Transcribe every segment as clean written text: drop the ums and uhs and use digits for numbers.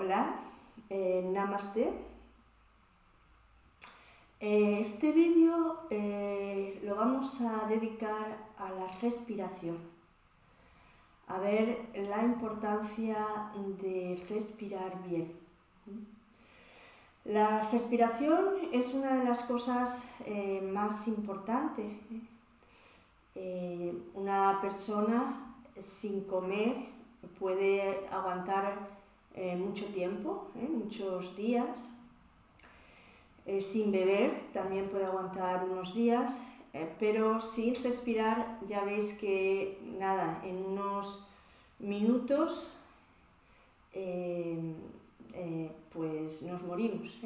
Hola, Namaste. Este vídeo lo vamos a dedicar a la respiración, a ver la importancia de respirar bien. La respiración es una de las cosas más importantes. Una persona sin comer puede aguantar mucho tiempo, muchos días. Sin beber también puede aguantar unos días, pero sin respirar ya veis que nada, en unos minutos pues nos morimos.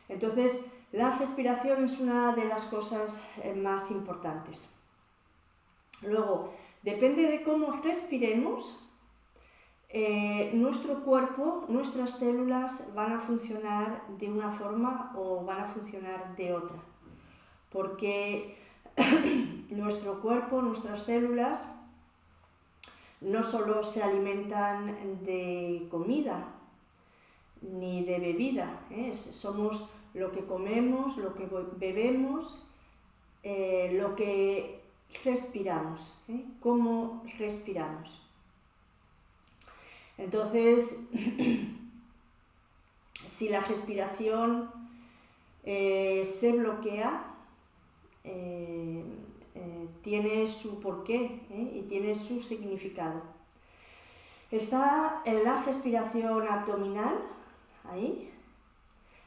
Entonces la respiración es una de las cosas más importantes. Luego, depende de cómo respiremos, nuestro cuerpo, nuestras células van a funcionar de una forma o van a funcionar de otra. Porque nuestro cuerpo, nuestras células, no solo se alimentan de comida ni de bebida, somos lo que comemos, lo que bebemos, lo que respiramos, cómo respiramos. Entonces, si la respiración se bloquea, tiene su porqué y tiene su significado. Está en la respiración abdominal, ahí.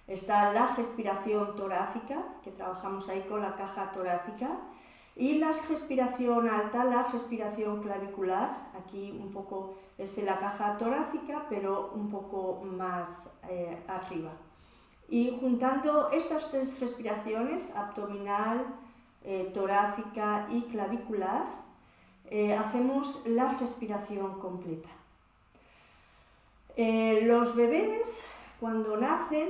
Está la respiración torácica, que trabajamos ahí con la caja torácica. Y la respiración alta, la respiración clavicular, aquí un poco es en la caja torácica, pero un poco más arriba. Y juntando estas tres respiraciones, abdominal, torácica y clavicular, hacemos la respiración completa. Los bebés cuando nacen,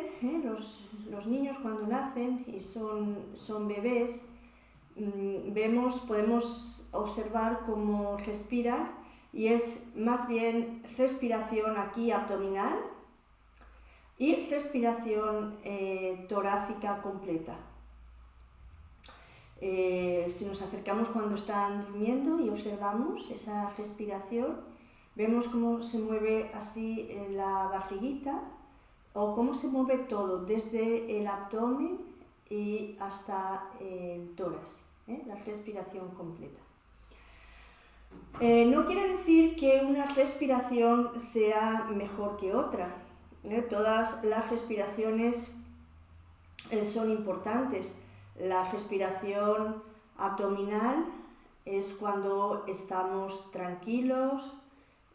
los niños cuando nacen y son bebés, podemos observar cómo respiran y es más bien respiración aquí abdominal y respiración torácica completa. Si nos acercamos cuando están durmiendo y observamos esa respiración, vemos cómo se mueve así la barriguita o cómo se mueve todo, desde el abdomen y hasta el tórax, la respiración completa. No quiere decir que una respiración sea mejor que otra. Todas las respiraciones son importantes. La respiración abdominal es cuando estamos tranquilos,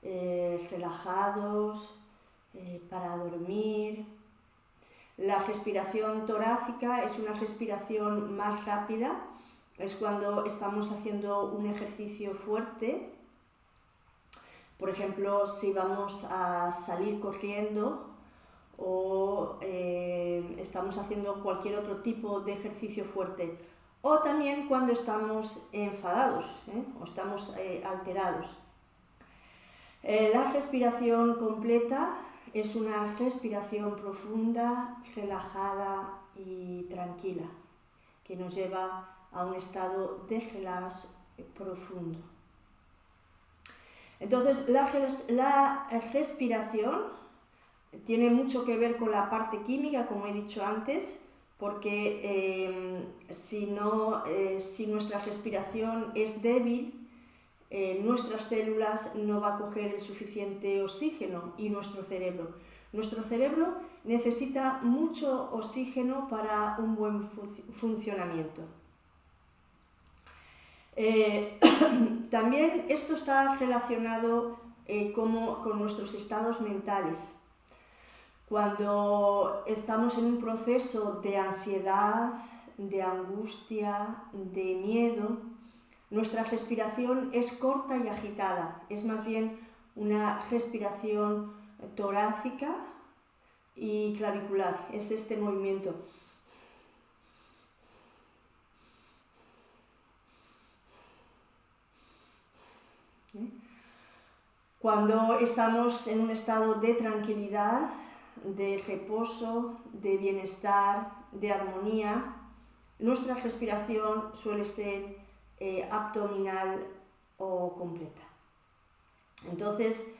relajados, para dormir. La respiración torácica es una respiración más rápida, es cuando estamos haciendo un ejercicio fuerte. Por ejemplo, si vamos a salir corriendo o estamos haciendo cualquier otro tipo de ejercicio fuerte. O también cuando estamos enfadados o estamos alterados. La respiración completa es una respiración profunda, relajada y tranquila, que nos lleva a un estado de relax profundo. Entonces, la respiración tiene mucho que ver con la parte química, como he dicho antes, porque si nuestra respiración es débil, nuestras células no va a coger el suficiente oxígeno y nuestro cerebro necesita mucho oxígeno para un buen funcionamiento. También esto está relacionado con nuestros estados mentales. Cuando estamos en un proceso de ansiedad, de angustia, de miedo, nuestra respiración es corta y agitada, es más bien una respiración torácica y clavicular, es este movimiento. Cuando estamos en un estado de tranquilidad, de reposo, de bienestar, de armonía, nuestra respiración suele ser abdominal o completa. Entonces,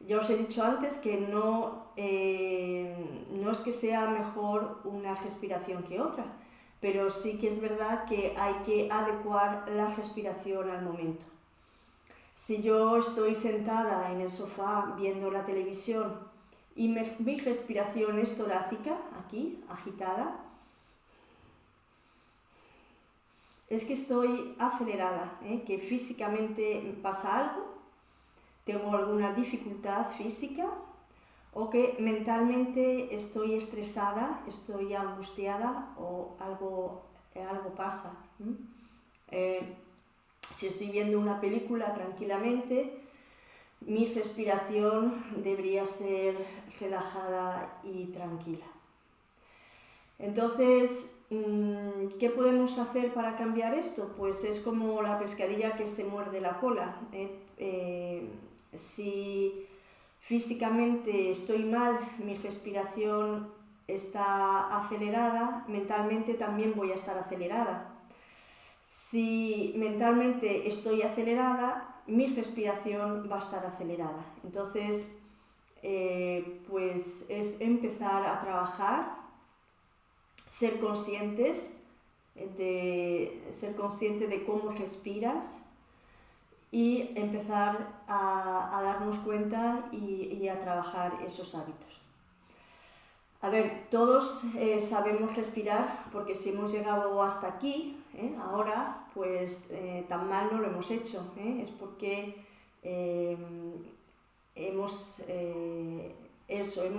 ya os he dicho antes que no es que sea mejor una respiración que otra, pero sí que es verdad que hay que adecuar la respiración al momento. Si yo estoy sentada en el sofá viendo la televisión y mi respiración es torácica, aquí, agitada, es que estoy acelerada, que físicamente pasa algo, tengo alguna dificultad física o que mentalmente estoy estresada, estoy angustiada o algo pasa. Si estoy viendo una película tranquilamente, mi respiración debería ser relajada y tranquila. Entonces, ¿qué podemos hacer para cambiar esto? Pues es como la pescadilla que se muerde la cola. Si físicamente estoy mal, mi respiración está acelerada, mentalmente también voy a estar acelerada. Si mentalmente estoy acelerada, mi respiración va a estar acelerada. Entonces, pues es empezar a trabajar, ser consciente de cómo respiras y empezar a darnos cuenta y a trabajar esos hábitos. A ver, todos sabemos respirar porque si hemos llegado hasta aquí, ahora, pues tan mal no lo hemos hecho, es porque hemos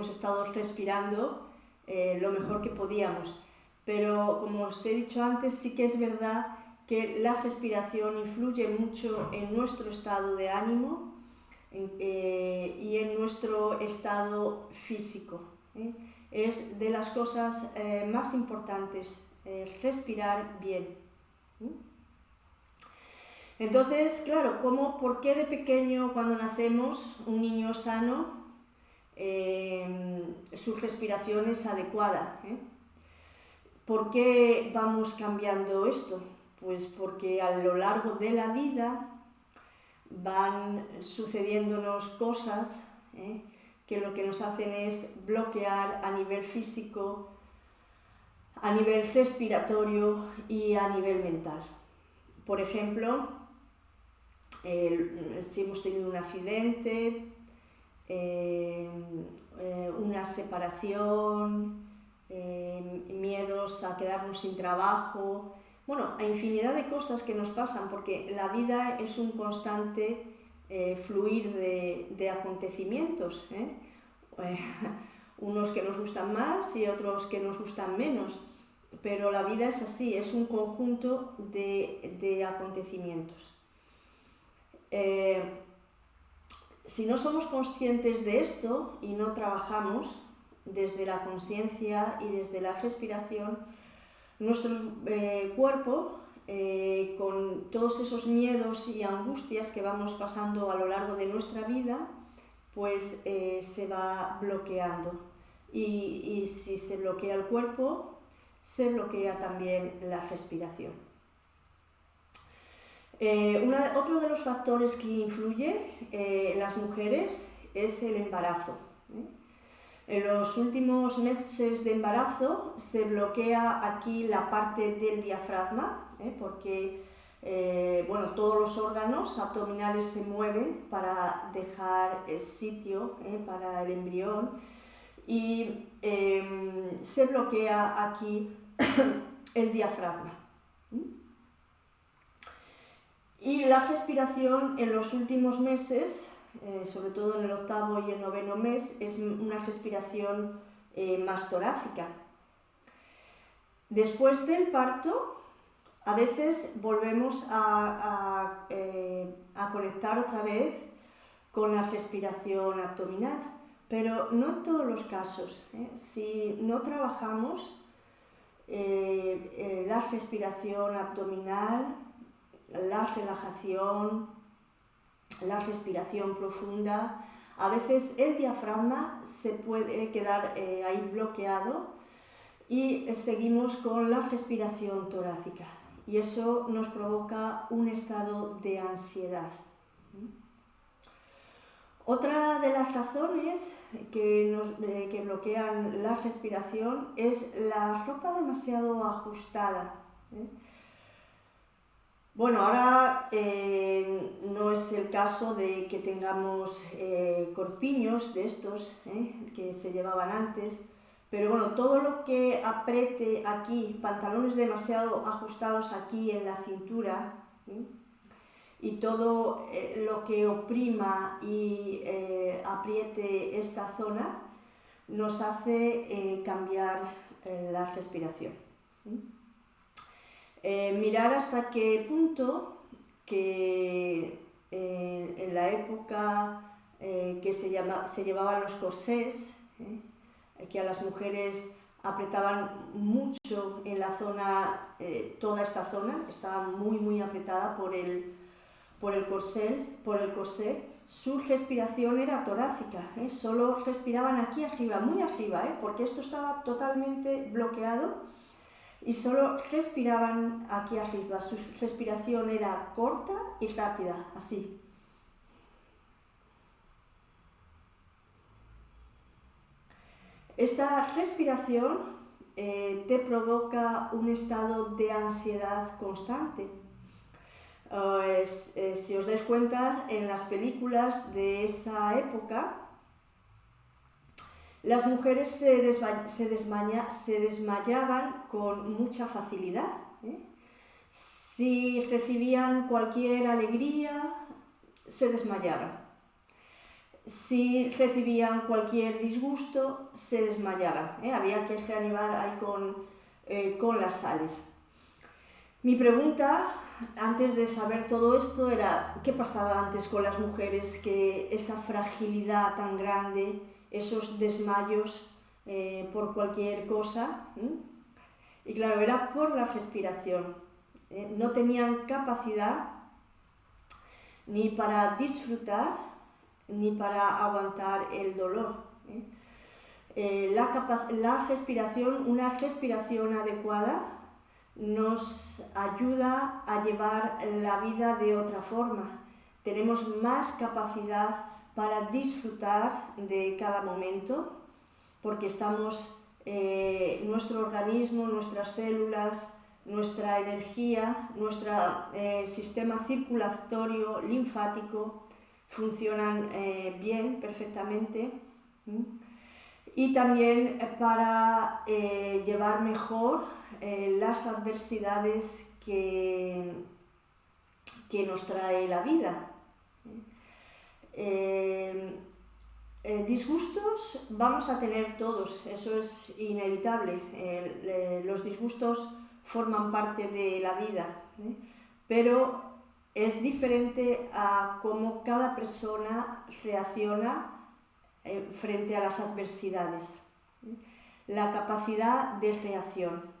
estado respirando lo mejor que podíamos. Pero como os he dicho antes, sí que es verdad que la respiración influye mucho en nuestro estado de ánimo y en nuestro estado físico. Es de las cosas más importantes, respirar bien. Entonces, claro, ¿por qué de pequeño, cuando nacemos, un niño sano, su respiración es adecuada? ¿Por qué vamos cambiando esto? Pues porque a lo largo de la vida van sucediéndonos cosas que lo que nos hacen es bloquear a nivel físico, a nivel respiratorio y a nivel mental. Por ejemplo, si hemos tenido un accidente, una separación, miedos a quedarnos sin trabajo, bueno, hay infinidad de cosas que nos pasan porque la vida es un constante fluir de acontecimientos, unos que nos gustan más y otros que nos gustan menos, pero la vida es así, es un conjunto de acontecimientos. Si no somos conscientes de esto y no trabajamos desde la conciencia y desde la respiración, nuestro cuerpo, con todos esos miedos y angustias que vamos pasando a lo largo de nuestra vida, pues se va bloqueando. Y si se bloquea el cuerpo, se bloquea también la respiración. Otro de los factores que influye en las mujeres es el embarazo. En los últimos meses de embarazo se bloquea aquí la parte del diafragma, porque todos los órganos abdominales se mueven para dejar sitio para el embrión y se bloquea aquí el diafragma. Y la respiración en los últimos meses, sobre todo en el 8º y el 9º mes, es una respiración más torácica. Después del parto, a veces volvemos a conectar otra vez con la respiración abdominal, pero no en todos los casos. Si no trabajamos la respiración abdominal, la relajación, la respiración profunda, a veces el diafragma se puede quedar ahí bloqueado y seguimos con la respiración torácica y eso nos provoca un estado de ansiedad. Otra de las razones que bloquean la respiración es la ropa demasiado ajustada. Bueno, ahora no es el caso de que tengamos corpiños de estos que se llevaban antes, pero bueno, todo lo que apriete aquí, pantalones demasiado ajustados aquí en la cintura, y todo lo que oprima y apriete esta zona nos hace cambiar la respiración. Mirar hasta qué punto que en la época que se llevaban los corsés, que a las mujeres apretaban mucho en la zona, toda esta zona estaba muy apretada por el corsé, su respiración era torácica, solo respiraban aquí arriba, muy arriba, porque esto estaba totalmente bloqueado y solo respiraban aquí arriba, su respiración era corta y rápida, así. Esta respiración te provoca un estado de ansiedad constante. Si os dais cuenta, en las películas de esa época, las mujeres se desmayaban con mucha facilidad. Si recibían cualquier alegría, se desmayaban. Si recibían cualquier disgusto, se desmayaban. Había que reanimar ahí con las sales. Mi pregunta, antes de saber todo esto, era ¿qué pasaba antes con las mujeres? Que esa fragilidad tan grande, esos desmayos por cualquier cosa, y claro, era por la respiración. No tenían capacidad ni para disfrutar ni para aguantar el dolor. La respiración, una respiración adecuada, nos ayuda a llevar la vida de otra forma. Tenemos más capacidad para disfrutar de cada momento porque nuestro organismo, nuestras células, nuestra energía, nuestro sistema circulatorio, linfático funcionan bien, perfectamente. Y también para llevar mejor las adversidades que nos trae la vida. Disgustos vamos a tener todos, eso es inevitable. Los disgustos forman parte de la vida, pero es diferente a cómo cada persona reacciona frente a las adversidades. La capacidad de reacción.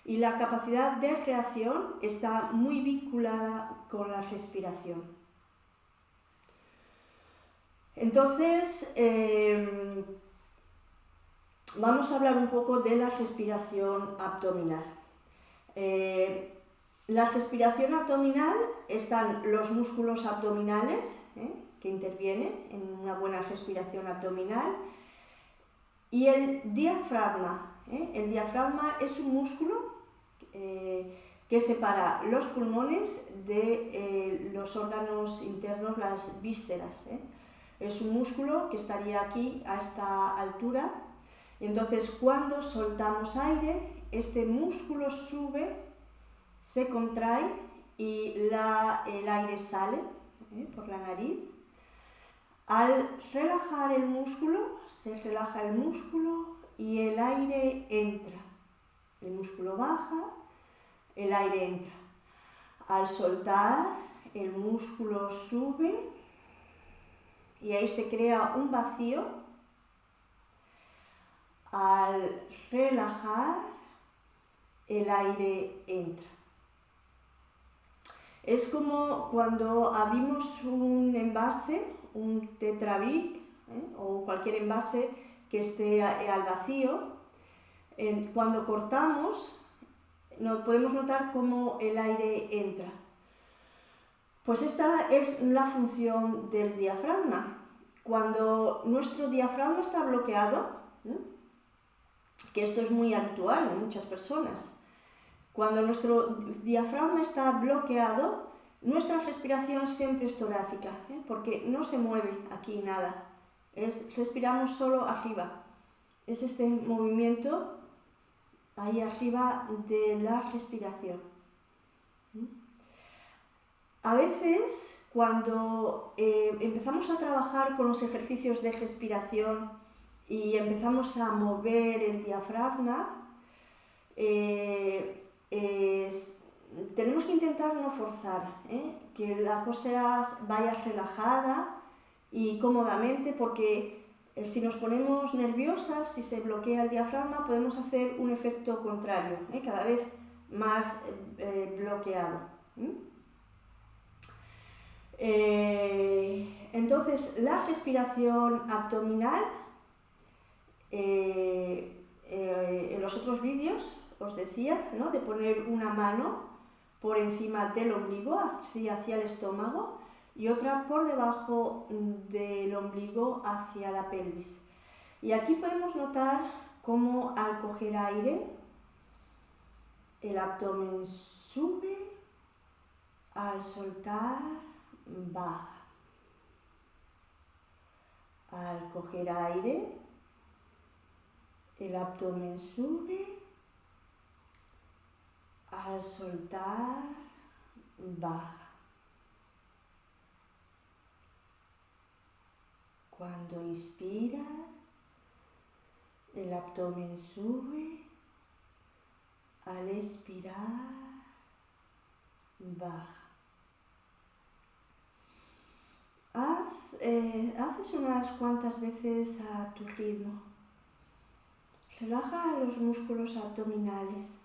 Y la capacidad de reacción está muy vinculada con la respiración. Entonces, vamos a hablar un poco de la respiración abdominal. La respiración abdominal están los músculos abdominales que intervienen en una buena respiración abdominal y el diafragma. El diafragma es un músculo que separa los pulmones de los órganos internos, las vísceras. Es un músculo que estaría aquí a esta altura. Entonces, cuando soltamos aire, este músculo sube, se contrae y el aire sale por la nariz. Al relajar el músculo, se relaja el músculo y el aire entra. El músculo baja, el aire entra. Al soltar, el músculo sube y ahí se crea un vacío. Al relajar, el aire entra. Es como cuando abrimos un envase, un Tetra Pak, o cualquier envase que esté al vacío. Cuando cortamos, podemos notar cómo el aire entra. Pues esta es la función del diafragma. Cuando nuestro diafragma está bloqueado, que esto es muy habitual en muchas personas, cuando nuestro diafragma está bloqueado, nuestra respiración siempre es torácica, porque no se mueve aquí nada, respiramos solo arriba. Es este movimiento ahí arriba de la respiración. A veces, cuando empezamos a trabajar con los ejercicios de respiración y empezamos a mover el diafragma, tenemos que intentar no forzar, que la cosa vaya relajada y cómodamente, porque si nos ponemos nerviosas, si se bloquea el diafragma, podemos hacer un efecto contrario, cada vez más bloqueado. Entonces, la respiración abdominal, en los otros vídeos os decía, ¿no?, de poner una mano por encima del ombligo, así hacia el estómago, y otra por debajo del ombligo hacia la pelvis. Y aquí podemos notar cómo al coger aire, el abdomen sube, al soltar, baja. Al coger aire, el abdomen sube, al soltar, baja. Cuando inspiras, el abdomen sube, al expirar, baja. Haces unas cuantas veces a tu ritmo. Relaja los músculos abdominales.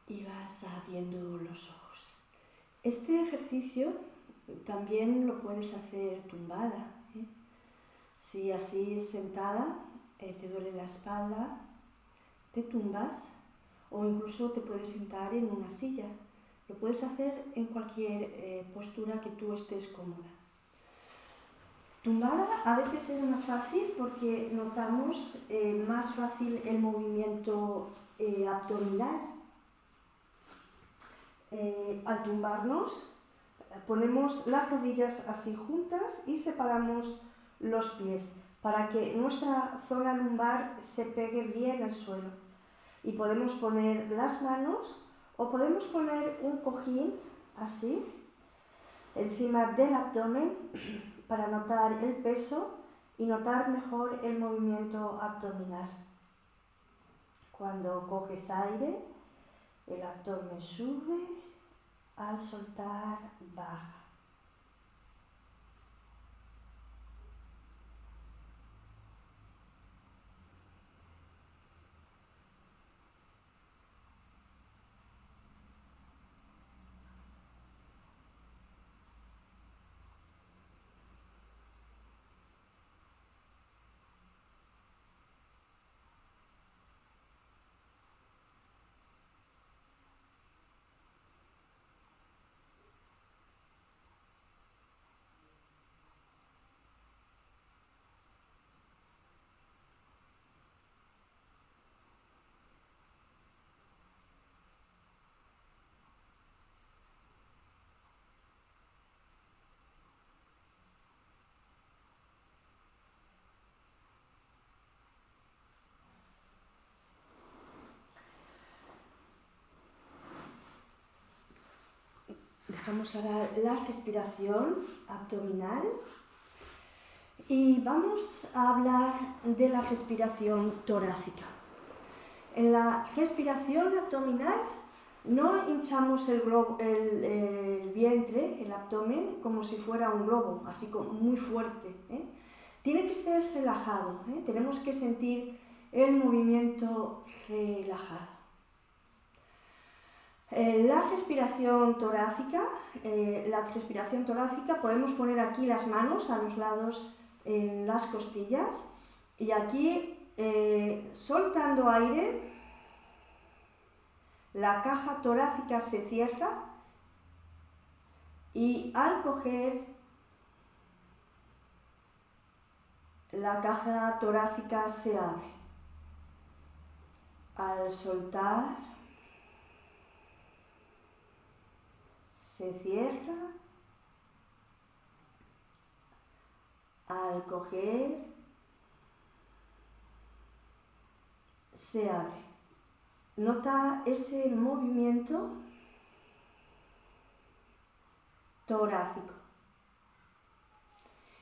Y vas abriendo los ojos. Este ejercicio también lo puedes hacer tumbada. Si así sentada te duele la espalda, te tumbas o incluso te puedes sentar en una silla. Lo puedes hacer en cualquier postura que tú estés cómoda. Tumbada a veces es más fácil porque notamos más fácil el movimiento abdominal. Al tumbarnos, ponemos las rodillas así juntas y separamos los pies para que nuestra zona lumbar se pegue bien al suelo. Y podemos poner las manos o podemos poner un cojín así encima del abdomen para notar el peso y notar mejor el movimiento abdominal. Cuando coges aire, el abdomen sube, al soltar, baja. Dejamos ahora la respiración abdominal y vamos a hablar de la respiración torácica. En la respiración abdominal no hinchamos el vientre, el abdomen, como si fuera un globo, así como muy fuerte, ¿eh? Tiene que ser relajado, ¿eh? Tenemos que sentir el movimiento relajado. La respiración torácica podemos poner aquí las manos a los lados en las costillas y aquí soltando aire la caja torácica se cierra y al coger la caja torácica se abre. Al soltar se cierra, al coger se abre. Nota ese movimiento torácico.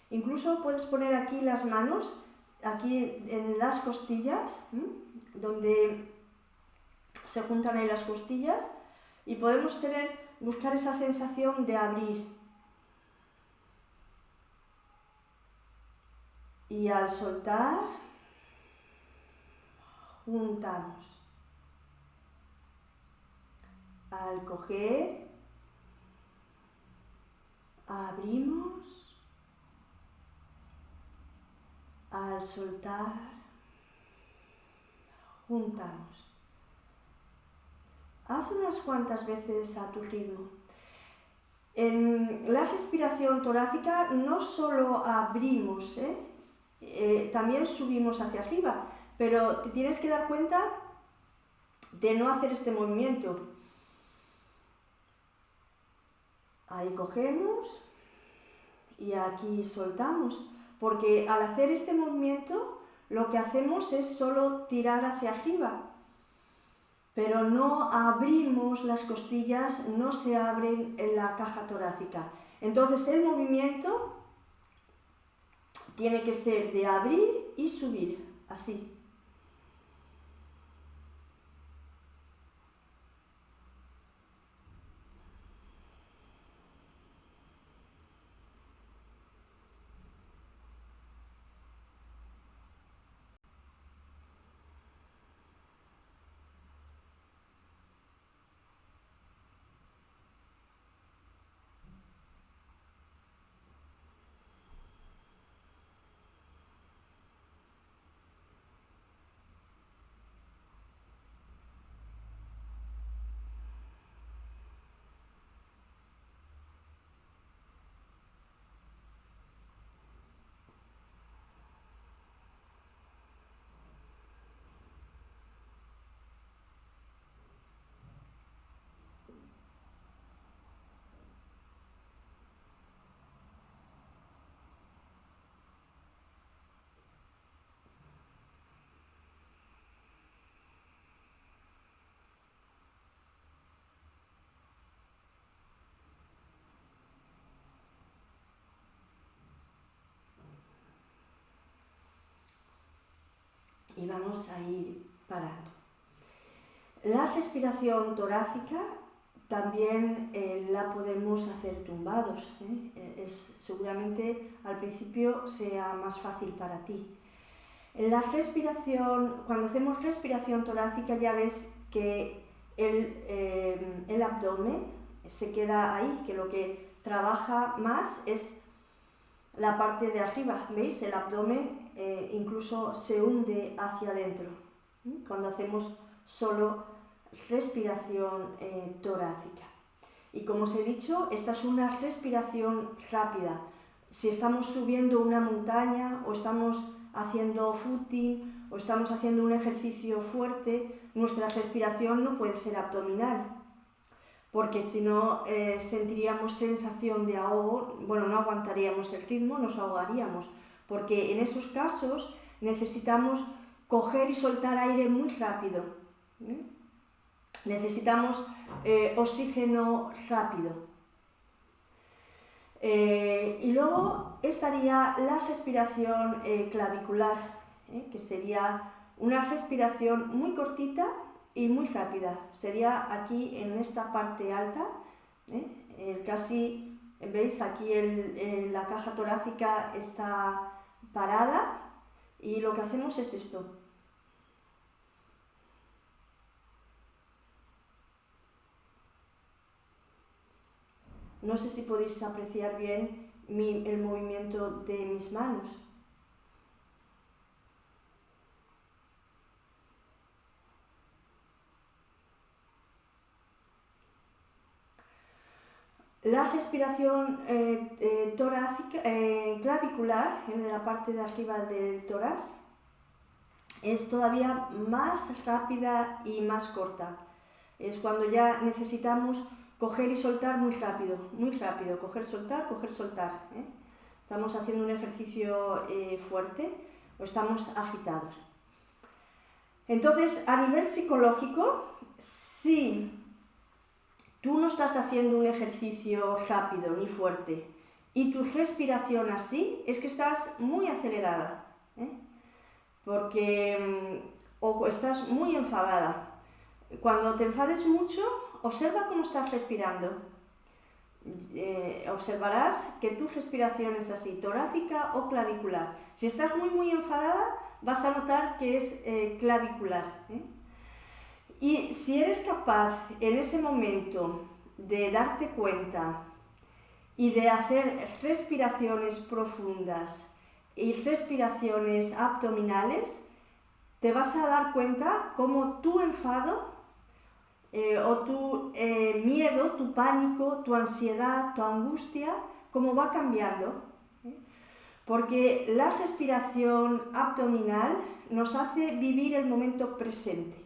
Incluso puedes poner aquí las manos, aquí en las costillas, donde se juntan ahí las costillas, y podemos buscar esa sensación de abrir. Y al soltar, juntamos. Al coger, abrimos. Al soltar, juntamos. Haz unas cuantas veces a tu ritmo. En la respiración torácica no solo abrimos, también subimos hacia arriba, pero te tienes que dar cuenta de no hacer este movimiento. Ahí cogemos y aquí soltamos, porque al hacer este movimiento lo que hacemos es solo tirar hacia arriba, pero no abrimos las costillas, no se abren en la caja torácica. Entonces el movimiento tiene que ser de abrir y subir, así. Y vamos a ir parando. La respiración torácica también la podemos hacer tumbados, seguramente al principio sea más fácil para ti. Cuando hacemos respiración torácica ya ves que el abdomen se queda ahí, que lo que trabaja más es la parte de arriba, ¿veis? El abdomen incluso se hunde hacia adentro cuando hacemos solo respiración torácica. Y como os he dicho, esta es una respiración rápida. Si estamos subiendo una montaña o estamos haciendo footing o estamos haciendo un ejercicio fuerte, nuestra respiración no puede ser abdominal, porque si no sentiríamos sensación de ahogo, no aguantaríamos el ritmo, nos ahogaríamos, porque en esos casos necesitamos coger y soltar aire muy rápido, necesitamos oxígeno rápido. Y luego estaría la respiración clavicular, que sería una respiración muy cortita y muy rápida. Sería aquí en esta parte alta, casi, ¿veis? Aquí la caja torácica está parada y lo que hacemos es esto. No sé si podéis apreciar bien el movimiento de mis manos. La respiración torácica, clavicular, en la parte de arriba del tórax, es todavía más rápida y más corta. Es cuando ya necesitamos coger y soltar muy rápido, coger, soltar, ¿eh? Estamos haciendo un ejercicio fuerte o estamos agitados. Entonces, a nivel psicológico, si tú no estás haciendo un ejercicio rápido ni fuerte y tu respiración así, es que estás muy acelerada, porque o estás muy enfadada. Cuando te enfades mucho, observa cómo estás respirando. Observarás que tu respiración es así, torácica o clavicular. Si estás muy enfadada, vas a notar que es clavicular. Y si eres capaz en ese momento de darte cuenta y de hacer respiraciones profundas y respiraciones abdominales, te vas a dar cuenta cómo tu enfado o tu miedo, tu pánico, tu ansiedad, tu angustia, cómo va cambiando. Porque la respiración abdominal nos hace vivir el momento presente.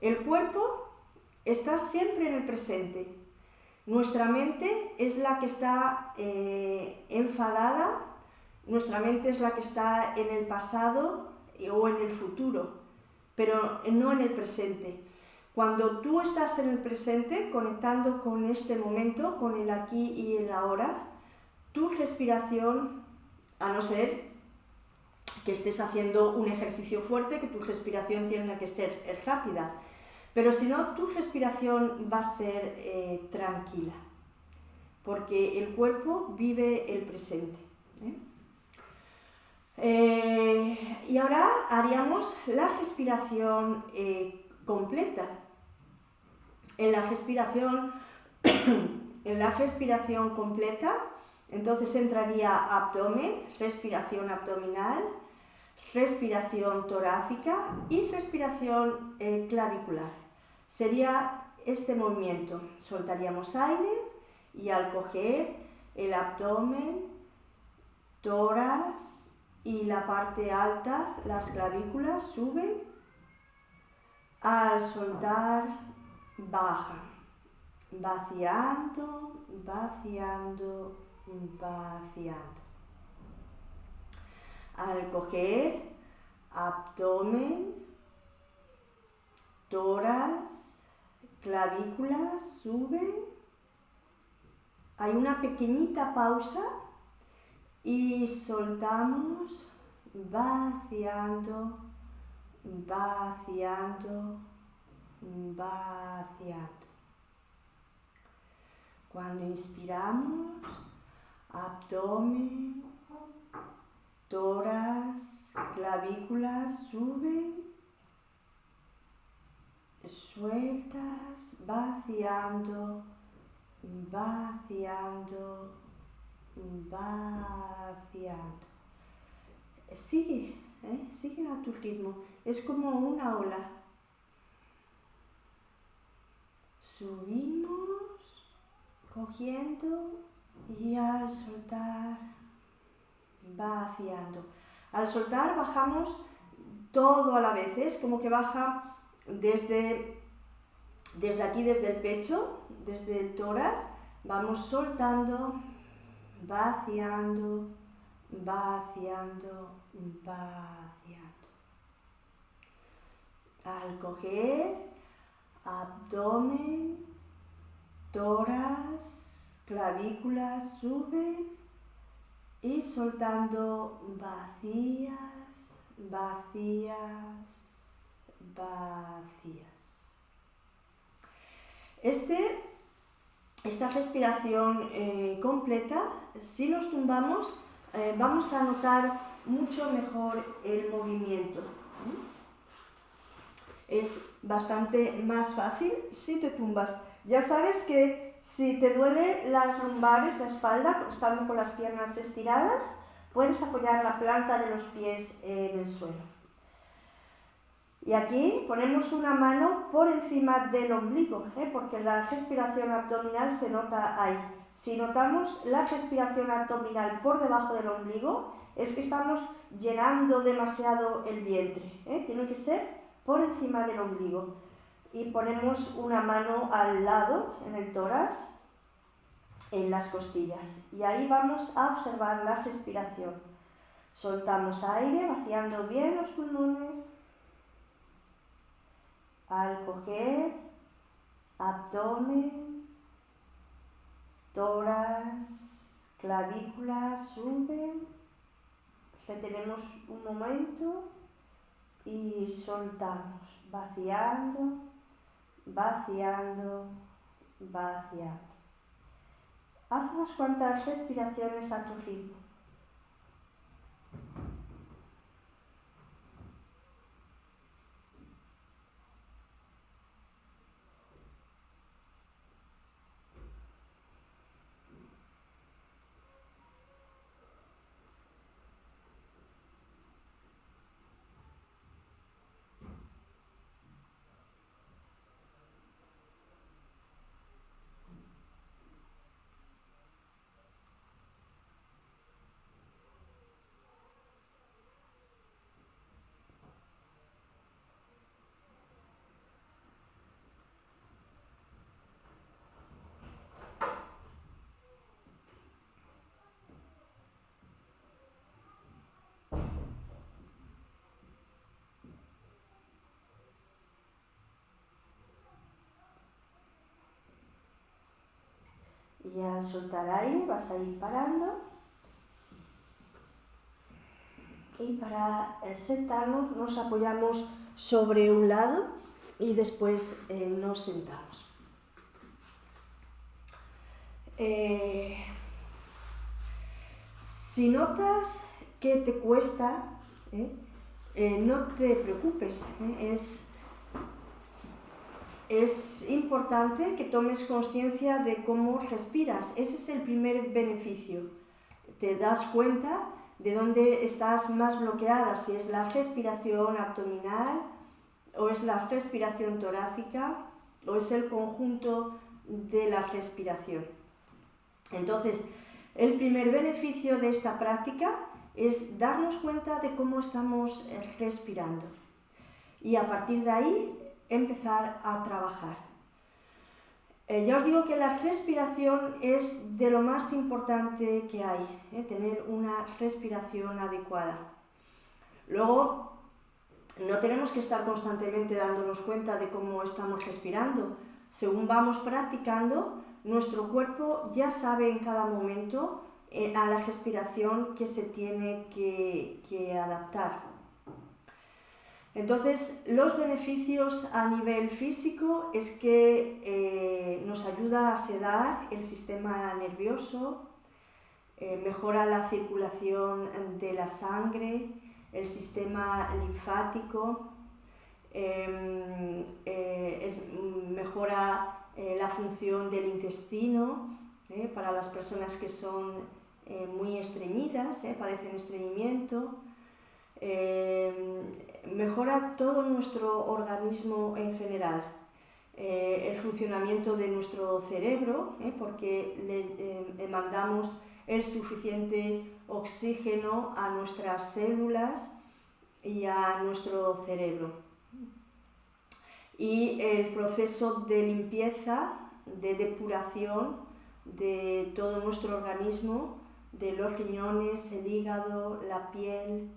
El cuerpo está siempre en el presente. Nuestra mente es la que está enfadada, nuestra mente es la que está en el pasado o en el futuro, pero no en el presente. Cuando tú estás en el presente, conectando con este momento, con el aquí y el ahora, tu respiración, a no ser que estés haciendo un ejercicio fuerte, que tu respiración tiene que ser rápida, pero si no, tu respiración va a ser tranquila, porque el cuerpo vive el presente. Y ahora haríamos la respiración completa. En la respiración completa, entonces entraría abdomen, respiración abdominal, respiración torácica y respiración clavicular. Sería este movimiento. Soltaríamos aire y al coger el abdomen, tórax y la parte alta, las clavículas suben. Al soltar, baja, vaciando, vaciando, vaciando. Al coger, abdomen, tórax, clavículas suben. Hay una pequeñita pausa y soltamos, vaciando, vaciando, vaciando. Cuando inspiramos, abdomen, tórax, clavículas suben, sueltas, vaciando, vaciando, vaciando. Sigue, sigue a tu ritmo, es como una ola. Subimos, cogiendo y al soltar, vaciando. Al soltar bajamos todo a la vez, es como que baja desde aquí, desde el pecho, desde el tórax, vamos soltando, vaciando, vaciando, vaciando. Al coger, abdomen, tórax, clavículas suben y soltando vacías, vacías, vacías. Esta respiración completa, si nos tumbamos, vamos a notar mucho mejor el movimiento. Es bastante más fácil si te tumbas. Ya sabes que si te duele las lumbares, la espalda, estando con las piernas estiradas, puedes apoyar la planta de los pies en el suelo. Y aquí ponemos una mano por encima del ombligo, porque la respiración abdominal se nota ahí. Si notamos la respiración abdominal por debajo del ombligo, es que estamos llenando demasiado el vientre. Tiene que ser por encima del ombligo. Y ponemos una mano al lado, en el tórax, en las costillas. Y ahí vamos a observar la respiración. Soltamos aire, vaciando bien los pulmones. Al coger, abdomen, tórax, clavículas suben, retenemos un momento y soltamos, vaciando, vaciando, vaciando. Haz unas cuantas respiraciones a tu ritmo. Y al soltar aire vas a ir parando. Y para sentarnos nos apoyamos sobre un lado y después nos sentamos. Si notas que te cuesta, no te preocupes. Es importante que tomes conciencia de cómo respiras. Ese es el primer beneficio. Te das cuenta de dónde estás más bloqueada, si es la respiración abdominal, o es la respiración torácica, o es el conjunto de la respiración. Entonces, el primer beneficio de esta práctica es darnos cuenta de cómo estamos respirando. Y a partir de ahí, empezar a trabajar. Ya os digo que la respiración es de lo más importante que hay, tener una respiración adecuada. Luego, no tenemos que estar constantemente dándonos cuenta de cómo estamos respirando. Según vamos practicando, nuestro cuerpo ya sabe en cada momento a la respiración que se tiene que adaptar. Entonces, los beneficios a nivel físico es que nos ayuda a sedar el sistema nervioso, mejora la circulación de la sangre, el sistema linfático, mejora la función del intestino, para las personas que son muy estreñidas, padecen estreñimiento. Mejora todo nuestro organismo en general, el funcionamiento de nuestro cerebro, porque le mandamos el suficiente oxígeno a nuestras células y a nuestro cerebro. Y el proceso de limpieza, de depuración de todo nuestro organismo, de los riñones, el hígado, la piel,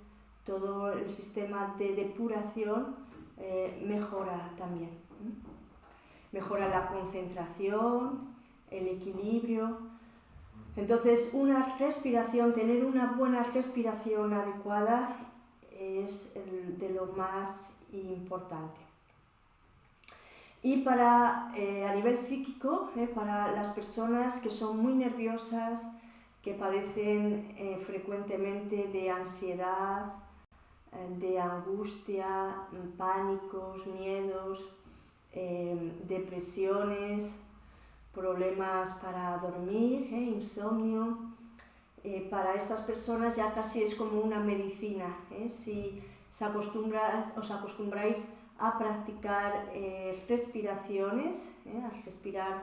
todo el sistema de depuración mejora también. Mejora la concentración, el equilibrio. Entonces, tener una buena respiración adecuada es de lo más importante. Y a nivel psíquico, para las personas que son muy nerviosas, que padecen frecuentemente de ansiedad, de angustia, pánicos, miedos, depresiones, problemas para dormir, insomnio. Para estas personas ya casi es como una medicina. Si os acostumbráis a practicar respiraciones, a respirar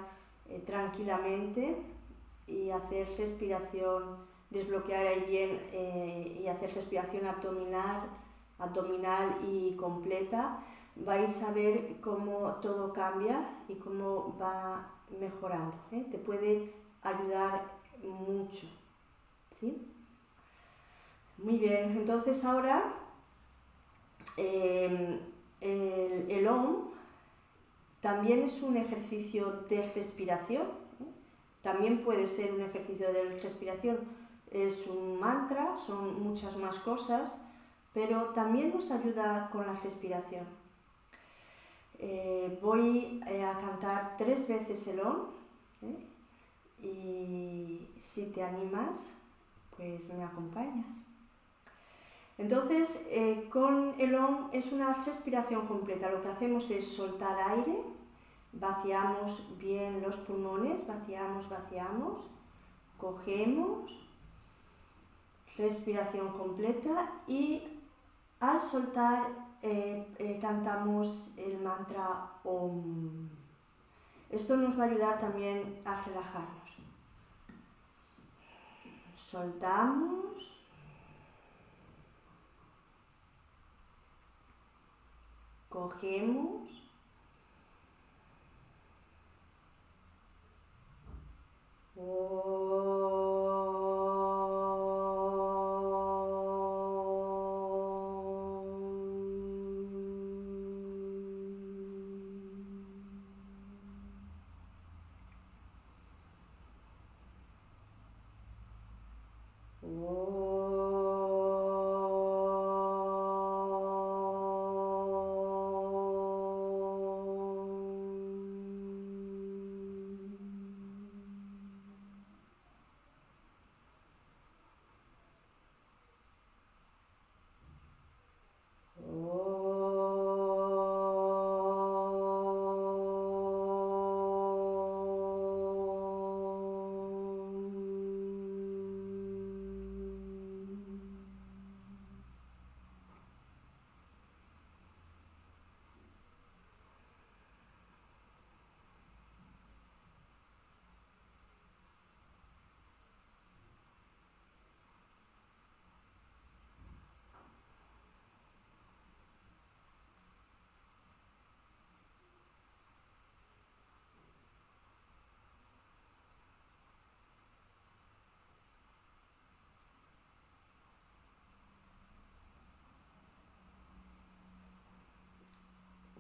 tranquilamente y hacer respiración, desbloquear ahí bien y hacer respiración abdominal y completa, vais a ver cómo todo cambia y cómo va mejorando. Te puede ayudar mucho. ¿Sí? Muy bien, entonces ahora el OM también es un ejercicio de respiración. También puede ser un ejercicio de respiración. Es un mantra, son muchas más cosas, pero también nos ayuda con la respiración. Voy a cantar 3 veces el OM, y si te animas, pues me acompañas. Entonces, con el OM es una respiración completa. Lo que hacemos es soltar aire, vaciamos bien los pulmones, vaciamos, cogemos, respiración completa y al soltar cantamos el mantra OM. Esto nos va a ayudar también a relajarnos. Soltamos. Cogemos.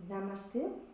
Namaste.